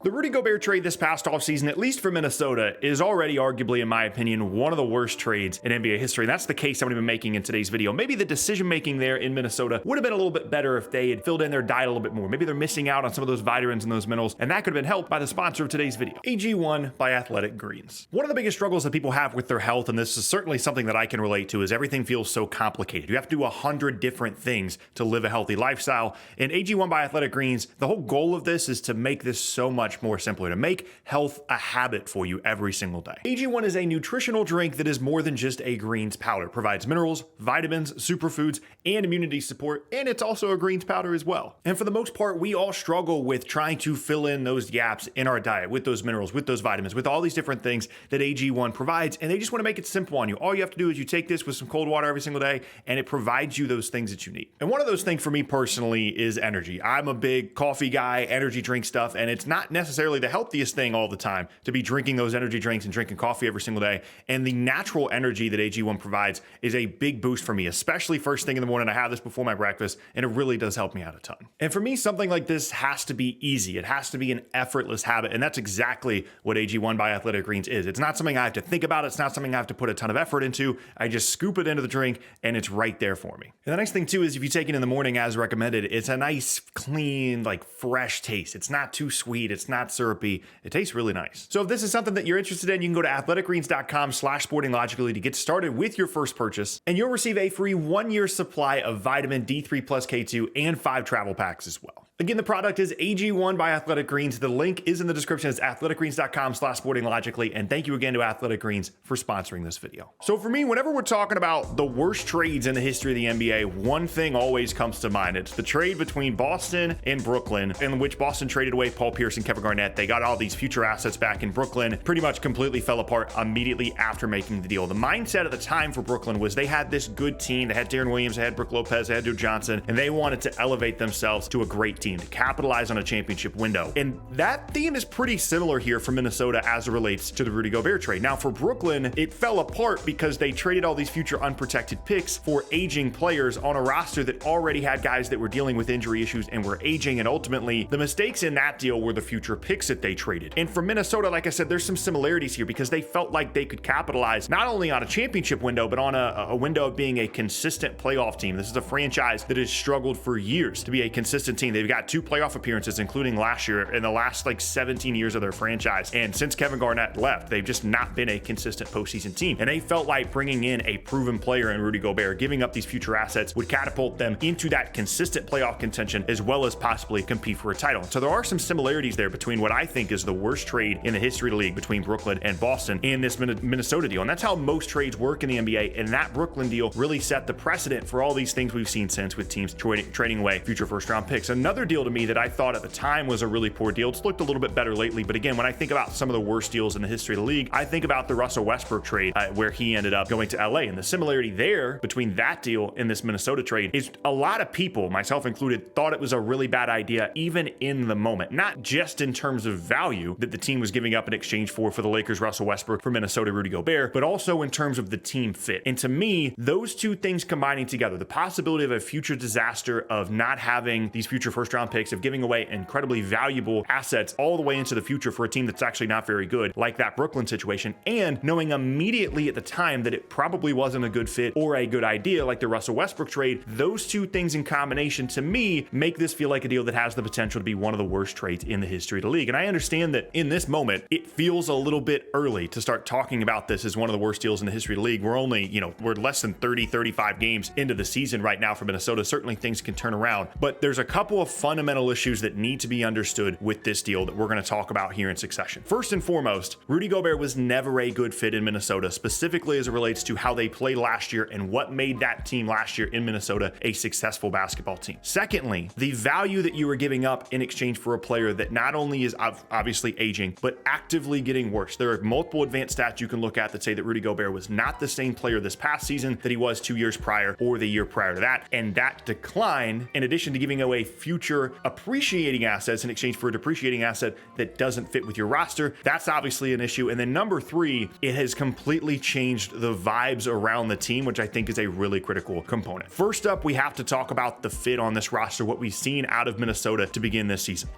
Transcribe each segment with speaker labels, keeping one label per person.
Speaker 1: The Rudy Gobert trade this past offseason, at least for Minnesota, is already arguably, in my opinion, one of the worst trades in NBA history. And that's the case I'm going to be making in today's video. Maybe the decision making there in Minnesota would have been a little bit better if they had filled in their diet a little bit more. Maybe they're missing out on some of those vitamins and those minerals, and that could have been helped by the sponsor of today's video, AG1 by Athletic Greens. One of the biggest struggles that people have with their health, and this is certainly something that I can relate to, is everything feels so complicated. You have to do 100 different things to live a healthy lifestyle. And AG1 by Athletic Greens, the whole goal of this is to make this so much more simpler, to make health a habit for you every single day. AG1 is a nutritional drink that is more than just a greens powder. It provides minerals, vitamins, superfoods, and immunity support, and it's also a greens powder as well. And for the most part, we all struggle with trying to fill in those gaps in our diet with those minerals, with those vitamins, with all these different things that AG1 provides, and they just want to make it simple on you. All you have to do is you take this with some cold water every single day, and it provides you those things that you need. And one of those things for me personally is energy. I'm a big coffee guy, energy drink stuff, and it's not necessarily the healthiest thing all the time to be drinking those energy drinks and drinking coffee every single day. And the natural energy that AG1 provides is a big boost for me, especially first thing in the morning. I have this before my breakfast, and it really does help me out a ton. And for me, something like this has to be easy. It has to be an effortless habit. And that's exactly what AG1 by Athletic Greens is. It's not something I have to think about. It's not something I have to put a ton of effort into. I just scoop it into the drink and it's right there for me. And the nice thing too is if you take it in the morning as recommended, it's a nice, clean, like fresh taste. It's not too sweet. It's not syrupy. It tastes really nice. So if this is something that you're interested in, you can go to athleticgreens.com/sportinglogically to get started with your first purchase, and you'll receive a free 1-year supply of vitamin D3 plus K2 and 5 travel packs as well. Again, the product is AG1 by Athletic Greens. The link is in the description. It's athleticgreens.com/sportinglogically. And thank you again to Athletic Greens for sponsoring this video. So for me, whenever we're talking about the worst trades in the history of the NBA, one thing always comes to mind. It's the trade between Boston and Brooklyn, in which Boston traded away Paul Pierce and Kevin Garnett. They got all these future assets back in Brooklyn, pretty much completely fell apart immediately after making the deal. The mindset at the time for Brooklyn was they had this good team. They had Deron Williams, they had Brook Lopez, they had Duke Johnson, and they wanted to elevate themselves to a great team, to capitalize on a championship window. And that theme is pretty similar here for Minnesota as it relates to the Rudy Gobert trade. Now for Brooklyn, it fell apart because they traded all these future unprotected picks for aging players on a roster that already had guys that were dealing with injury issues and were aging. And ultimately, the mistakes in that deal were the future picks that they traded. And for Minnesota, like I said, there's some similarities here because they felt like they could capitalize not only on a championship window, but on a window of being a consistent playoff team. This is a franchise that has struggled for years to be a consistent team. They've got 2 playoff appearances, including last year, in the last like 17 years of their franchise. And since Kevin Garnett left, they've just not been a consistent postseason team. And they felt like bringing in a proven player in Rudy Gobert, giving up these future assets, would catapult them into that consistent playoff contention, as well as possibly compete for a title. So there are some similarities there between what I think is the worst trade in the history of the league between Brooklyn and Boston and this Minnesota deal. And that's how most trades work in the NBA. And that Brooklyn deal really set the precedent for all these things we've seen since, with teams trading away future first round picks. Another deal to me that I thought at the time was a really poor deal. It's looked a little bit better lately, but again, when I think about some of the worst deals in the history of the league, I think about the Russell Westbrook trade where he ended up going to LA. And the similarity there between that deal and this Minnesota trade is a lot of people, myself included, thought it was a really bad idea, even in the moment. Not just in terms of value that the team was giving up in exchange for the Lakers, Russell Westbrook, for Minnesota, Rudy Gobert, but also in terms of the team fit. And to me, those two things combining together, the possibility of a future disaster of not having these future first round picks, of giving away incredibly valuable assets all the way into the future for a team that's actually not very good, like that Brooklyn situation, and knowing immediately at the time that it probably wasn't a good fit or a good idea, like the Russell Westbrook trade, those two things in combination to me make this feel like a deal that has the potential to be one of the worst trades in the history of the league. And I understand that in this moment, it feels a little bit early to start talking about this as one of the worst deals in the history of the league. We're only, we're less than 35 games into the season right now for Minnesota. Certainly things can turn around, but there's a couple of fundamental issues that need to be understood with this deal that we're going to talk about here in succession. First and foremost, Rudy Gobert was never a good fit in Minnesota, specifically as it relates to how they played last year and what made that team last year in Minnesota a successful basketball team. Secondly, the value that you were giving up in exchange for a player that not only is obviously aging, but actively getting worse. There are multiple advanced stats you can look at that say that Rudy Gobert was not the same player this past season that he was 2 years prior or the year prior to that. And that decline, in addition to giving away future future appreciating assets in exchange for a depreciating asset that doesn't fit with your roster. That's obviously an issue. And then number three, it has completely changed the vibes around the team, which I think is a really critical component. First up, we have to talk about the fit on this roster, what we've seen out of Minnesota to begin this season.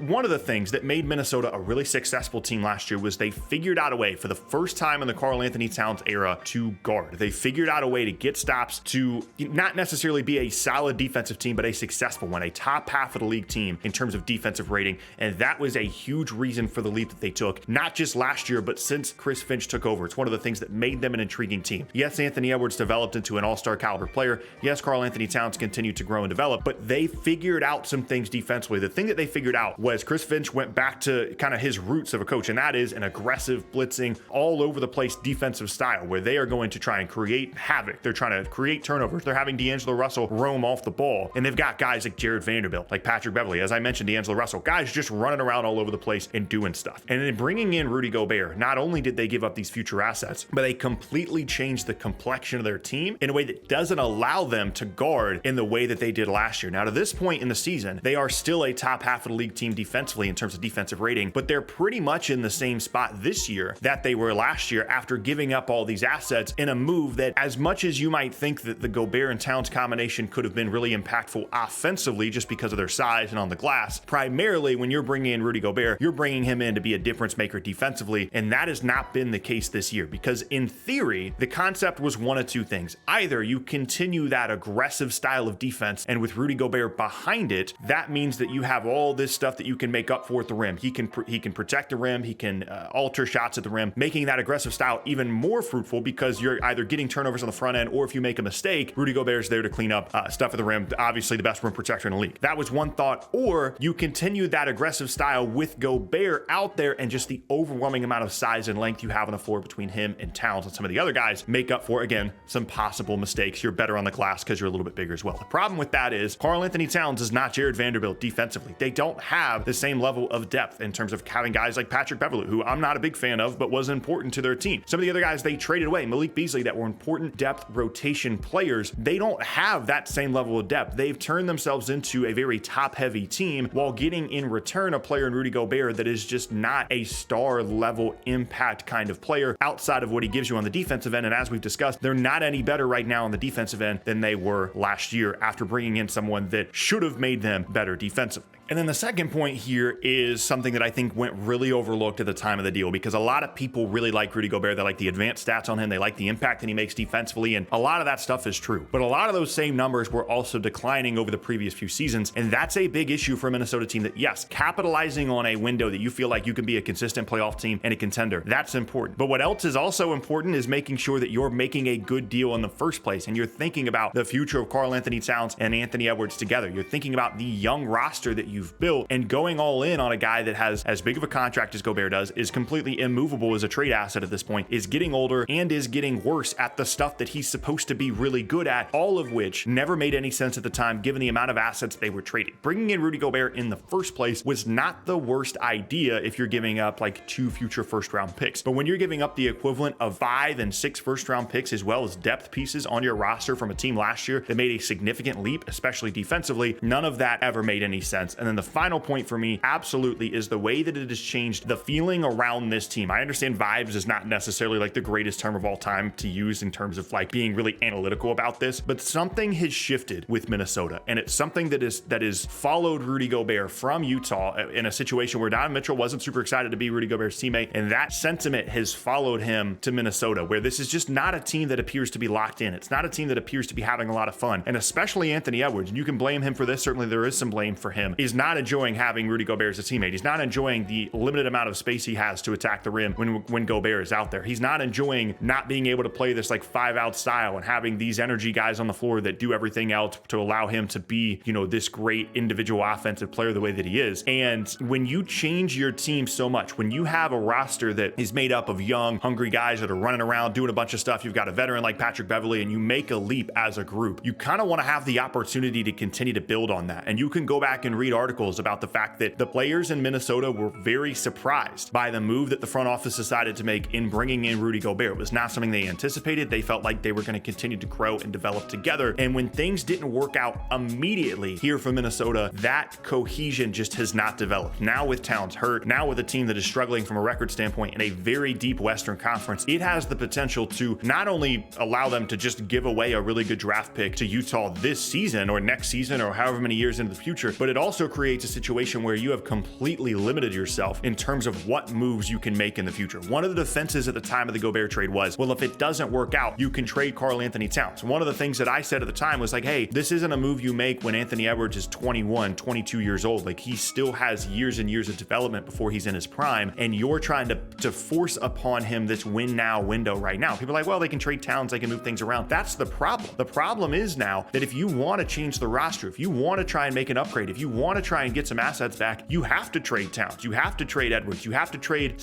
Speaker 1: One of the things that made Minnesota a really successful team last year was they figured out a way for the first time in the Karl-Anthony Towns era to guard. They figured out a way to get stops, to not necessarily be a solid defensive team, but a successful one, a top half of the league team in terms of defensive rating. And that was a huge reason for the leap that they took, not just last year, but since Chris Finch took over. It's one of the things that made them an intriguing team. Yes, Anthony Edwards developed into an all-star caliber player. Yes, Karl-Anthony Towns continued to grow and develop, but they figured out some things defensively. The thing that they figured out was Chris Finch went back to kind of his roots of a coach, and that is an aggressive, blitzing, all over the place defensive style where they are going to try and create havoc. They're trying to create turnovers. They're having D'Angelo Russell roam off the ball, and they've got guys like Jared Vanderbilt, like Patrick Beverley, as I mentioned, D'Angelo Russell, guys just running around all over the place and doing stuff. And then bringing in Rudy Gobert, not only did they give up these future assets, but they completely changed the complexion of their team in a way that doesn't allow them to guard in the way that they did last year. Now, to this point in the season, they are still a top half of the league team defensively in terms of defensive rating, but they're pretty much in the same spot this year that they were last year after giving up all these assets in a move that, as much as you might think that the Gobert and Towns combination could have been really impactful offensively just because of their size and on the glass, primarily when you're bringing in Rudy Gobert, you're bringing him in to be a difference maker defensively, and that has not been the case this year because in theory, the concept was one of two things. Either you continue that aggressive style of defense, and with Rudy Gobert behind it, that means that you have all this stuff that you can make up for at the rim. He can protect the rim, he can alter shots at the rim, making that aggressive style even more fruitful because you're either getting turnovers on the front end, or if you make a mistake, Rudy Gobert is there to clean up stuff at the rim. Obviously the best rim protector in the league. That was one thought. Or you continue that aggressive style with Gobert out there, and just the overwhelming amount of size and length you have on the floor between him and Towns and some of the other guys make up for, again, some possible mistakes. You're better on the glass because you're a little bit bigger as well. The problem with that is Karl-Anthony Towns is not Jared Vanderbilt defensively. They don't have the same level of depth in terms of having guys like Patrick Beverley, who I'm not a big fan of, but was important to their team. Some of the other guys they traded away, Malik Beasley, that were important depth rotation players, they don't have that same level of depth. They've turned themselves into a very top-heavy team while getting in return a player in Rudy Gobert that is just not a star level impact kind of player outside of what he gives you on the defensive end. And as we've discussed, they're not any better right now on the defensive end than they were last year after bringing in someone that should have made them better defensively. And then the second point here is something that I think went really overlooked at the time of the deal, because a lot of people really like Rudy Gobert. They like the advanced stats on him. They like the impact that he makes defensively. And a lot of that stuff is true. But a lot of those same numbers were also declining over the previous few seasons. And that's a big issue for a Minnesota team that, yes, capitalizing on a window that you feel like you can be a consistent playoff team and a contender, that's important. But what else is also important is making sure that you're making a good deal in the first place. And you're thinking about the future of Karl-Anthony Towns and Anthony Edwards together. You're thinking about the young roster that you've built, and going all in on a guy that has as big of a contract as Gobert does, is completely immovable as a trade asset at this point, is getting older and is getting worse at the stuff that he's supposed to be really good at, all of which never made any sense at the time given the amount of assets they were trading. Bringing in Rudy Gobert in the first place was not the worst idea if you're giving up like 2 future first round picks. But when you're giving up the equivalent of 5 and 6 first round picks as well as depth pieces on your roster from a team last year that made a significant leap, especially defensively, none of that ever made any sense. And then the final point for me absolutely is the way that it has changed the feeling around this team. I understand vibes is not necessarily like the greatest term of all time to use in terms of like being really analytical about this, but something has shifted with Minnesota, and it's something that is followed Rudy Gobert from Utah in a situation where Donovan Mitchell wasn't super excited to be Rudy Gobert's teammate, and that sentiment has followed him to Minnesota, where this is just not a team that appears to be locked in. It's not a team that appears to be having a lot of fun, and especially Anthony Edwards, and you can blame him for this, certainly there is some blame for him, is not enjoying having Rudy Gobert as a teammate. He's not enjoying the limited amount of space he has to attack the rim when Gobert is out there. He's not enjoying not being able to play this like 5-out style and having these energy guys on the floor that do everything else to allow him to be, you know, this great individual offensive player the way that he is. And when you change your team so much, when you have a roster that is made up of young, hungry guys that are running around doing a bunch of stuff, you've got a veteran like Patrick Beverley, and you make a leap as a group, you kind of want to have the opportunity to continue to build on that. And you can go back and read articles articles about the fact that the players in Minnesota were very surprised by the move that the front office decided to make in bringing in Rudy Gobert. It was not something they anticipated. They felt like they were going to continue to grow and develop together. And when things didn't work out immediately here for Minnesota, that cohesion just has not developed. Now with Towns hurt, now with a team that is struggling from a record standpoint in a very deep Western Conference, it has the potential to not only allow them to just give away a really good draft pick to Utah this season or next season or however many years into the future, but it also creates a situation where you have completely limited yourself in terms of what moves you can make in the future. One of the defenses at the time of the Gobert trade was, well, if it doesn't work out, you can trade Karl-Anthony Towns. One of the things that I said at the time was like, hey, this isn't a move you make when Anthony Edwards is 21, 22 years old. Like, he still has years and years of development before he's in his prime, and you're trying to force upon him this win now window right now. People are like, well, they can trade Towns, they can move things around. That's the problem. The problem is now that if you want to change the roster, if you want to try and make an upgrade, if you want to try and get some assets back, you have to trade Towns, you have to trade Edwards, you have to trade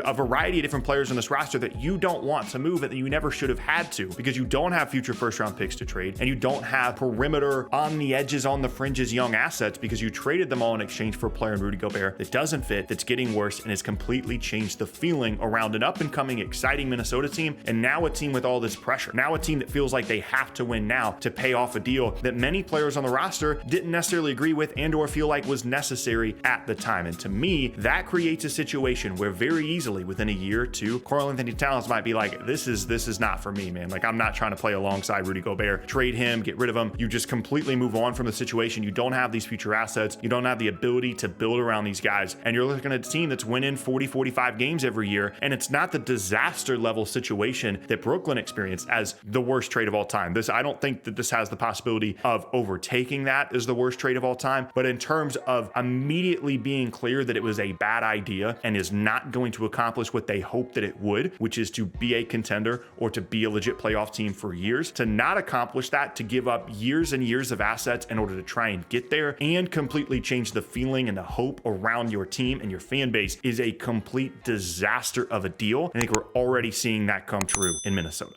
Speaker 1: a variety of different players in this roster that you don't want to move and that you never should have had to, because you don't have future first round picks to trade, and you don't have perimeter on the edges, on the fringes, young assets, because you traded them all in exchange for a player in Rudy Gobert that doesn't fit, that's getting worse, and has completely changed the feeling around an up and coming, exciting Minnesota team, and now a team with all this pressure. Now a team that feels like they have to win now to pay off a deal that many players on the roster didn't necessarily agree with and or feel like was necessary at the time. And to me, that creates a situation where very easily within a year or two, Karl-Anthony Towns might be like, this is not for me, man. Like, I'm not trying to play alongside Rudy Gobert. Trade him, get rid of him. You just completely move on from the situation. You don't have these future assets. You don't have the ability to build around these guys. And you're looking at a team that's winning 40, 45 games every year. And it's not the disaster level situation that Brooklyn experienced as the worst trade of all time. I don't think that this has the possibility of overtaking that as the worst trade of all time. But in terms of immediately being clear that it was a bad idea and is not going to accomplish what they hoped that it would, which is to be a contender or to be a legit playoff team for years, to not accomplish that, to give up years and years of assets in order to try and get there and completely change the feeling and the hope around your team and your fan base, is a complete disaster of a deal. I think we're already seeing that come true in Minnesota.